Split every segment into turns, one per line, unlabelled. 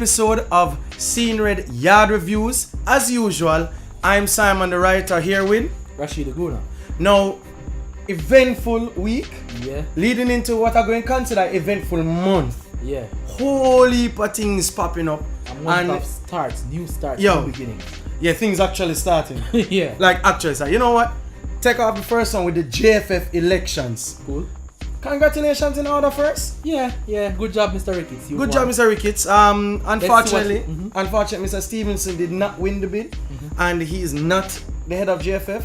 episode of Seeing Red Yaad Reviews. As usual, I'm Simon the writer here with
Rachid Parchment.
Now, eventful week.
Yeah.
Leading into what I'm going to consider eventful month.
Yeah.
Whole heap of things popping up.
A month of starts, new beginnings.
Yeah, things actually starting.
Yeah.
Like actually, so you know what? Take off the first one with the JFF elections.
Cool.
Congratulations in order first.
Yeah. Good job, Mr. Ricketts.
Good job, Mr. Ricketts. Unfortunately, Mr. Stevenson did not win the bid, and he is not the head of JFF.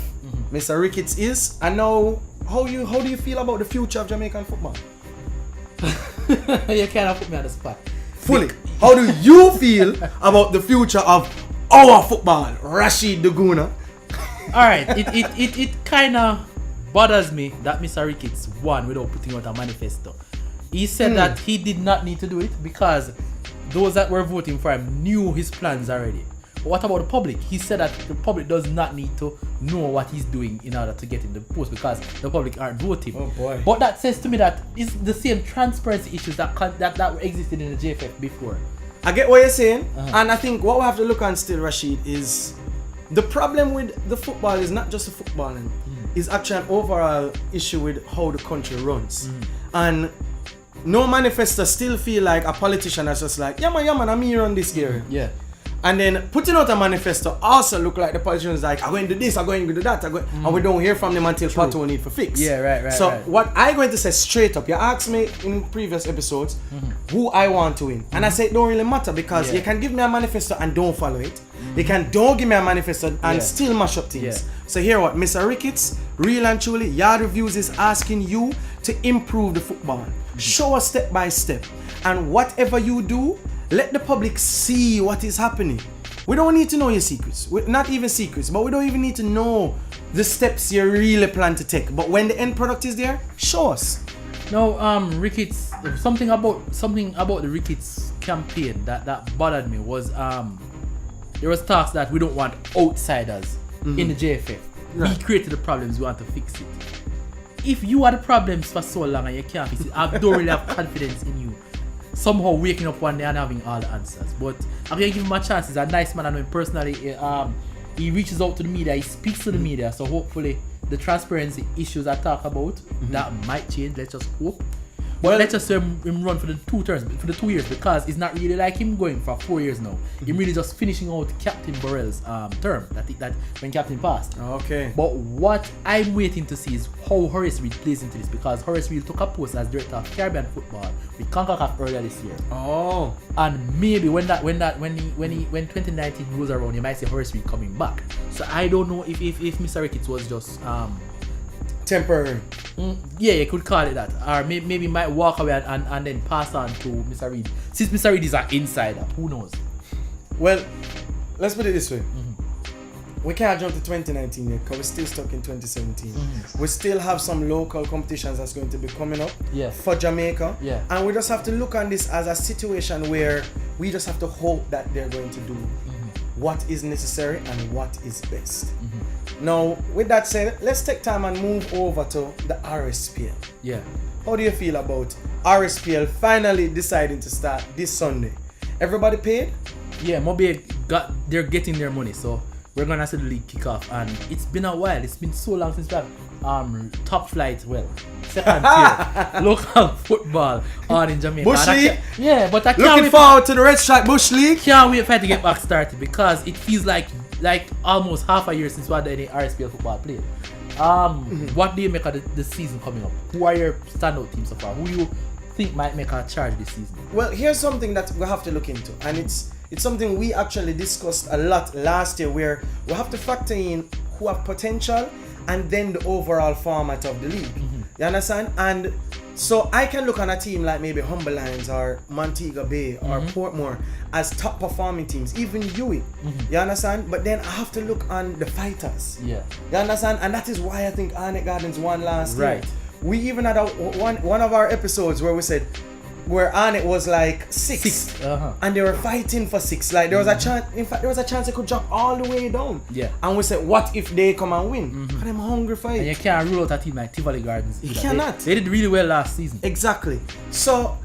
Mr. Ricketts is. And now, how do you feel about the future of Jamaican football?
You cannot put me on the spot.
Fully. How do you feel about the future of our football, Rachid Duguna?
Alright, it kind of bothers me that Mr. Ricketts won without putting out a manifesto. He said that he did not need to do it because those that were voting for him knew his plans already. But what about the public? He said that the public does not need to know what he's doing in order to get in the post because the public aren't voting.
Oh boy.
But that says to me that it's the same transparency issues that existed in the JFF before.
I get what you're saying, and I think what we have to look on still, Rashid, is the problem with the football is not just the footballing. It's actually an overall issue with how the country runs. And no manifesto still feel like a politician that's just like, yeah man, I'm here on this gear.
Yeah.
And then putting out a manifesto also look like the politicians like, I'm going to do this, I'm going to do that, and we don't hear from them until pothole need for fix.
Yeah, right.
So what I'm going to say straight up, you asked me in previous episodes who I want to win. And I say it don't really matter because you can give me a manifesto and don't follow it. You can don't give me a manifesto and still mash up things.
Yeah.
So here what, Mr. Ricketts, real and truly, Yaad Reviews is asking you to improve the football. Show us step by step. And whatever you do, let the public see what is happening. We don't need to know your secrets. Not even secrets, but we don't even need to know the steps you really plan to take. But when the end product is there, show us.
Now, Ricketts, something about the Ricketts campaign that bothered me was there was talks that we don't want outsiders in the JFF.
Right.
We created the problems, we want to fix it. If you are the problems for so long and you can't fix it, I don't really have confidence in you somehow waking up one day and having all the answers. But I'm gonna give him a chance. He's a nice man. I know him personally. He reaches out to the media, he speaks to the media, so hopefully the transparency issues I talk about that might change. Let's just hope. But let's just him run for the 2 terms, for the 2 years, because it's not really like him going for 4 years now. Him really just finishing out Captain Burrell's term that when Captain passed.
Okay.
But what I'm waiting to see is how Horace Reed plays into this, because Horace Reed took a post as director of Caribbean football with CONCACAF earlier this year.
Oh.
And maybe when 2019 goes around, you might see Horace Reed coming back. So I don't know if Mr. Ricketts was just
temporary.
Yeah, you could call it that. Or maybe might walk away and then pass on to Mr. Reed. Since Mr. Reed is an insider, who knows?
Well, let's put it this way. We can't jump to 2019 yet because we're still stuck in 2017. We still have some local competitions that's going to be coming up for Jamaica.
Yeah.
And we just have to look on this as a situation where we just have to hope that they're going to do what is necessary and what is best. Now, with that said, let's take time and move over to the RSPL.
Yeah.
How do you feel about RSPL finally deciding to start this Sunday? Everybody paid?
Yeah, Moby they're getting their money, so we're gonna see the league kick off. And it's been a while. It's been so long since we have top flight, second tier local football on in Jamaica.
Bush League?
But I can't
looking
wait
forward to the Red Stripe Bush League.
Can't wait for it to get back started because it feels like almost half a year since we had any RSPL football played. What do you make of the season coming up? Who are your standout teams so far? Who you think might make a charge this season?
Well, here's something that we have to look into, and it's something we actually discussed a lot last year, where we have to factor in who have potential and then the overall format of the league. You understand? And so I can look on a team like maybe Humber Lions or Montego Bay or Portmore as top performing teams, even Huey. You understand? But then I have to look on the fighters.
Yeah.
You understand? And that is why I think Arnett Gardens won last year.
Right.
We even had one of our episodes where we said where Arnett was like 6th, and they were fighting for 6. Like there was a chance. In fact, there was a chance they could drop all the way down.
Yeah.
And we said, what if they come and win? Because I'm hungry for it.
And you can't rule out a team like Tivoli Gardens.
You cannot.
They did really well last season.
Exactly. So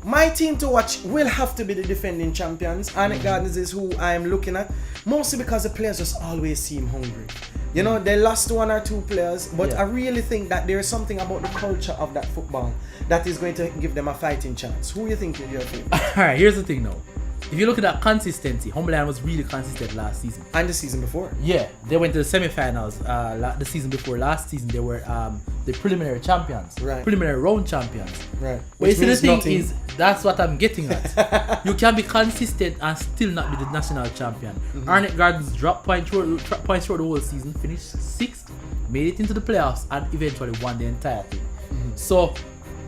My team to watch will have to be the defending champions. Arnett Gardens is who I'm looking at, mostly because the players just always seem hungry. You know, they lost 1 or 2 players, but I really think that there is something about the culture of that football that is going to give them a fighting chance. Who you think is your favorite?
Alright, here's the thing now. If you look at that consistency, Humberland was really consistent last season.
And the season before.
Yeah, they went to the semi-finals the season before. Last season, they were the preliminary champions.
Right.
Preliminary round champions.
Right.
But you see, the thing is, that's what I'm getting at. You can be consistent and still not be the national champion. Arnett Gardens dropped points throughout the whole season, finished 6th, made it into the playoffs, and eventually won the entire thing. So,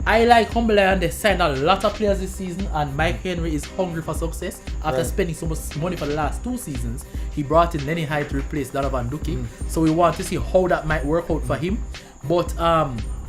I like Humberland. They signed a lot of players this season, and Mike Henry is hungry for success. After spending so much money for the last 2 seasons, he brought in Lenny Hyde to replace Donovan Duque. So we want to see how that might work out for him. But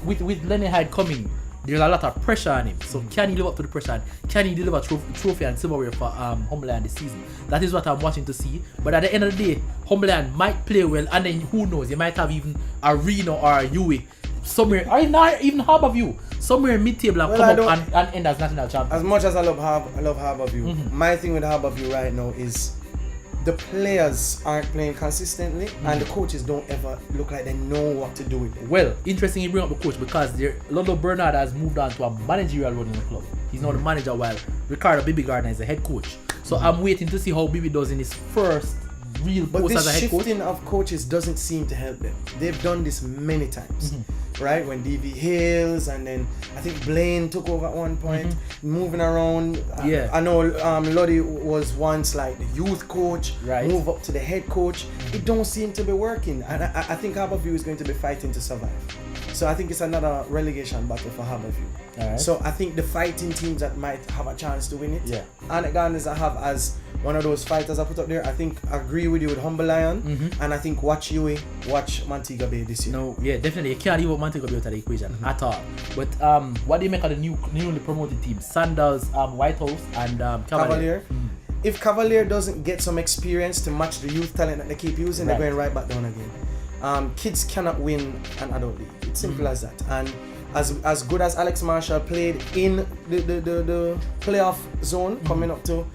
with Lenny Hyde coming, there's a lot of pressure on him. So can he live up to the pressure? And can he deliver trophy and silverware for Humberland this season? That is what I'm watching to see. But at the end of the day, Humberland might play well, and then who knows? You might have even a Reno or a UE somewhere, or even Harborview, somewhere mid-table and come up and end as national champion.
As much as I love Harborview, my thing with Harborview right now is the players aren't playing consistently, and the coaches don't ever look like they know what to do with it.
Well, interesting you bring up the coach, because Lolo Bernard has moved on to a managerial role in the club. He's now the manager, while Ricardo Bibi Gardner is the head coach. So I'm waiting to see how Bibi does in his first real post as a head coach.
But this shifting of coaches doesn't seem to help them. They've done this many times. Right, when DV Hills and then I think Blaine took over at one point, moving around. I know Lodi was once like the youth coach, move up to the head coach. It don't seem to be working, and I think Harborview is going to be fighting to survive. So I think it's another relegation battle for Harborview. So I think the fighting teams that might have a chance to win it, Arnett Gardens I have as one of those fighters I put up there. I think I agree with you with Humber Lion, and I think watch Montego Bay this year.
No, definitely. You can't leave out Montego Bay out of the equation at all. But what do you make of the newly promoted teams? Sandals, White House, and Cavalier?
If Cavalier doesn't get some experience to match the youth talent that they keep using, they're going right back down again. Kids cannot win an adult league. It's simple as that. And as good as Alex Marshall played in the playoff zone coming up to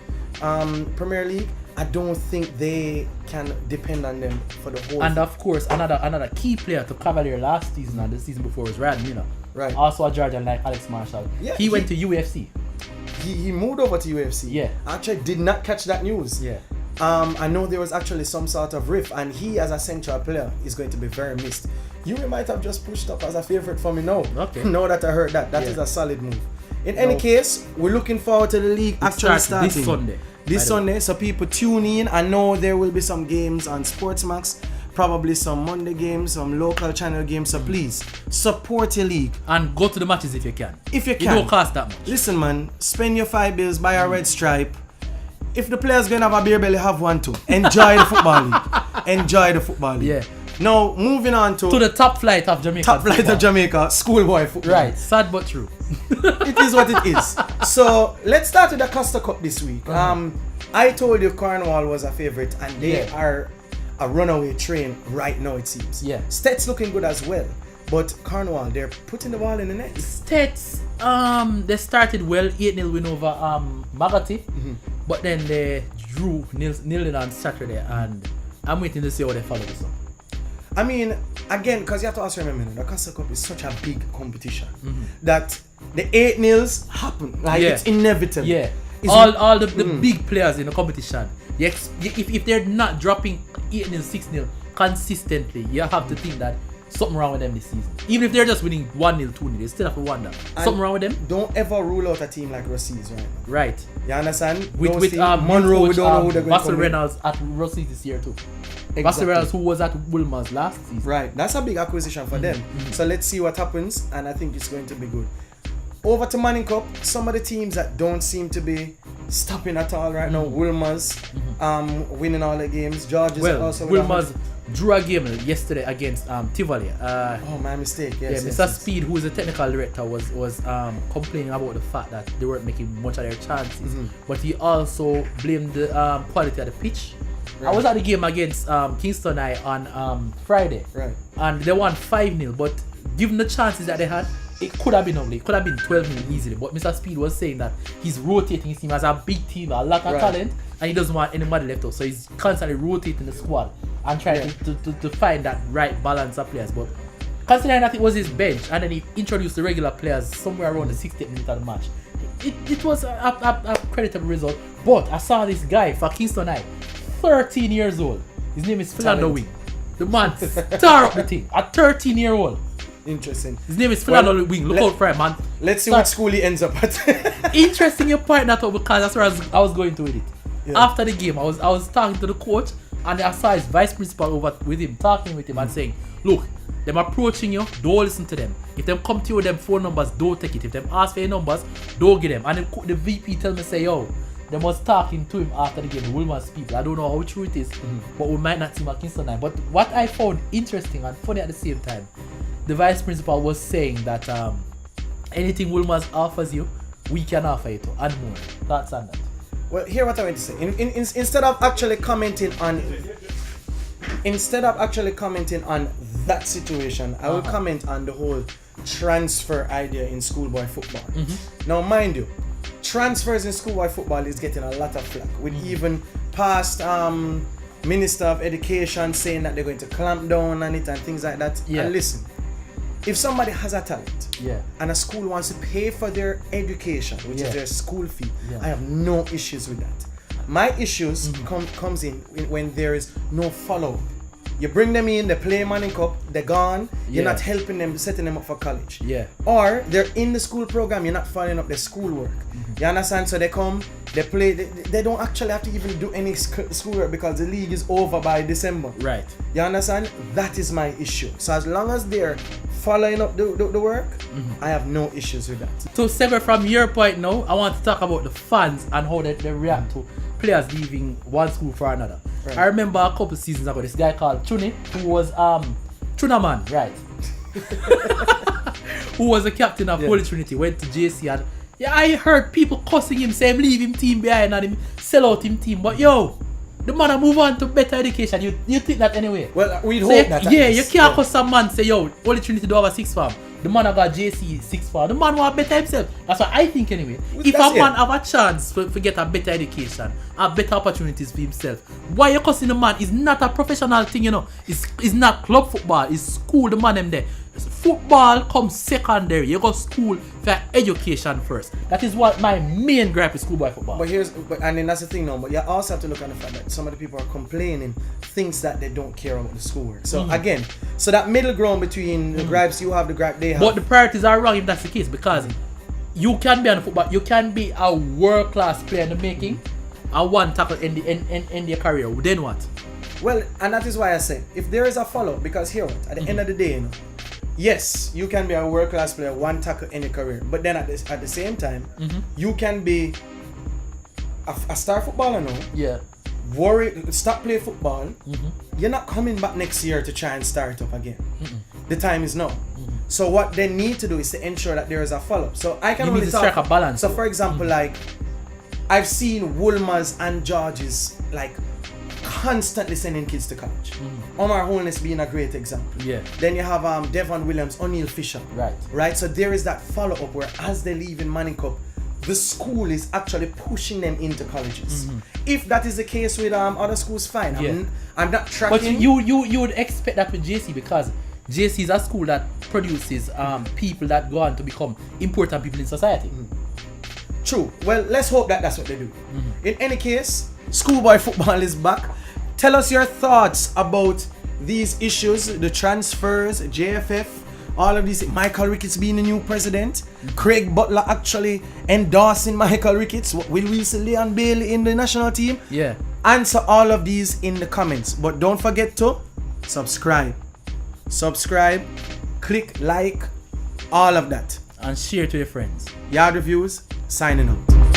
Premier League, I don't think they can depend on them for the whole.
And of course, another key player to Cavalier last season and the season before was Ryan Miller.
Right.
Also a Georgian like Alex Marshall. Yeah, he went to UFC.
He moved over to UFC.
Yeah.
I actually did not catch that news.
Yeah.
I know there was actually some sort of rift, and he as a central player is going to be very missed. You might have just pushed up as a favorite for me now.
Okay.
Now that I heard that, that is a solid move. In any case, we're looking forward to the league actually starting
this Sunday.
This Sunday, so people tune in. I know there will be some games on Sportsmax, probably some Monday games, some local channel games. So please support your league
and go to the matches if you can.
If you can,
it don't cost that much.
Listen, man, spend your $5, buy a red stripe. If the players gonna have a beer belly, have one too. Enjoy the football league. Enjoy the football league.
Yeah.
Now moving on to
the top flight of Jamaica.
Top flight of Jamaica, schoolboy football.
Right. Sad but true.
It is what it is. So let's start with the Costa Cup this week. I told you Cornwall was a favorite, and they are a runaway train right now, it seems.
Yeah.
Stet's looking good as well, but Cornwall, they're putting the ball in the net.
Stet's, they started well, 8-0 win over Magati, but then they drew nil on Saturday, and I'm waiting to see how they follow this up.
I mean, again, because you have to also remember, the Costa Cup is such a big competition that the 8-0s happen. Like, it's inevitable.
Yeah. All the big players in the competition, if they're not dropping 8-0, 6-0 consistently, you have to think that something wrong with them this season. Even if they're just winning 1-0, 2-0, you still have to wonder. Something wrong with them?
Don't ever rule out a team like Rossi's right now.
Right.
You understand?
With
Monroe, we don't know who they're going to
Russell Reynolds at Rossi's this year too.
Exactly.
Russell Reynolds, who was at Wilmer's last season.
Right. That's a big acquisition for them. So let's see what happens, and I think it's going to be good. Over to Manning Cup, some of the teams that don't seem to be stopping at all right now. Wilmer's winning all the games. George's also.
Wilmer's drew a game yesterday against Tivoli.
My mistake. Yes,
Mr. Speed, who is the technical director, was complaining about the fact that they weren't making much of their chances. But he also blamed the quality of the pitch. Right. I was at the game against Kingston on Friday.
Right.
And they won 5-0, but given the chances that they had, it could have been ugly. It could have been 12 million easily. But Mr. Speed was saying that he's rotating his team as a big team, a lot of talent, and he doesn't want anybody left out. So he's constantly rotating the squad and trying to find that right balance of players. But considering that it was his bench and then he introduced the regular players somewhere around the 60th minute of the match, it was a creditable result. But I saw this guy for Kingston High, 13 years old. His name is Philando Wing. The man star up the thing at 13-year-old.
Interesting.
His name is Philando Wing. Look out for him, man.
Let's see what school he ends up at.
Interesting you point that out because that's where I was going to with it.
Yeah.
After the game, I was talking to the coach and I saw his vice principal over with him, talking with him and saying, look, them approaching you, don't listen to them. If them come to you with them phone numbers, don't take it. If them ask for your numbers, don't give them. And the VP tell me, say, yo, they was talking to him after the game, the Woolman's people. I don't know how true it is, but we might not see him at Kingston 9. But what I found interesting and funny at the same time, the vice principal was saying that anything Woolman's offers you, we can offer it and more. Thoughts on that?
Well, here what I want to say. Instead of actually commenting on that situation, I will comment on the whole transfer idea in schoolboy football. Now, mind you, transfers in schoolboy football is getting a lot of flack, with even past Minister of Education saying that they're going to clamp down on it and things like that.
Yeah.
And listen, if somebody has a talent and a school wants to pay for their education, which is their school fee, I have no issues with that. My issues comes in when there is no follow-up. You bring them in, they play Manning Cup, they're gone, you're not helping them, setting them up for college. Or they're in the school program, you're not following up their schoolwork. You understand? So they come, they play, they don't actually have to even do any schoolwork because the league is over by December.
Right.
You understand? That is my issue. So as long as they're following up the work, I have no issues with that.
So separate from your point now, I want to talk about the fans and how they react to players leaving one school for another. Right. I remember a couple seasons ago, this guy called Chuni, who was Tunaman, right? Who was the captain of Holy Trinity, went to JC and I heard people cussing him, saying leave him team behind and him sell out him team. But yo, the man move on to better education. You think that anyway? Well, we'd hope that. Yeah, you can't cuss some man say yo, Holy Trinity do have a 6th form. The man got JC 6th form. The man want better himself. That's what I think anyway. If a man have a chance for get a better education, have better opportunities for himself, why you cussing the man? It's not a professional thing, you know. It's not club football. It's school. The man them there. Football comes secondary. You go school for education first. That is what my main gripe is schoolboy football.
But and then that's the thing now. But you also have to look at the fact that some of the people are complaining things that they don't care about the schoolwork. So again, so that middle ground between the gripes you have, the gripe they have.
But the priorities are wrong if that's the case, because you can be on the football, you can be a world class player in the making, and one tackle in your career. Then what?
Well, and that is why I say if there is a follow, because here at the end of the day, you know, yes, you can be a world-class player, one tackle in your career. But then at the same time, you can be a star footballer now.
Yeah.
Stop playing football. You're not coming back next year to try and start up again. The time is now. So what they need to do is to ensure that there is a follow-up. So I can only
strike a balance.
So for example, like I've seen Woolmers and Georges like constantly sending kids to college. Omar Holness being a great example.
Yeah.
Then you have Devon Williams, O'Neal Fisher. Right. So there is that follow-up where as they leave in Manning Cup, the school is actually pushing them into colleges. If that is the case with other schools, fine. I'm not tracking.
But you would expect that with JC, because JC is a school that produces people that go on to become important people in society.
True. Well, let's hope that that's what they do. In any case, schoolboy football is back. Tell us your thoughts about these issues, the transfers, JFF, all of these. Michael Ricketts being the new president, Craig Butler actually endorsing Michael Ricketts. Will we see Leon Bailey in the national team?
Yeah.
Answer all of these in the comments. But don't forget to subscribe, click like, all of that.
And share to your friends.
Yaad Reviews, signing out.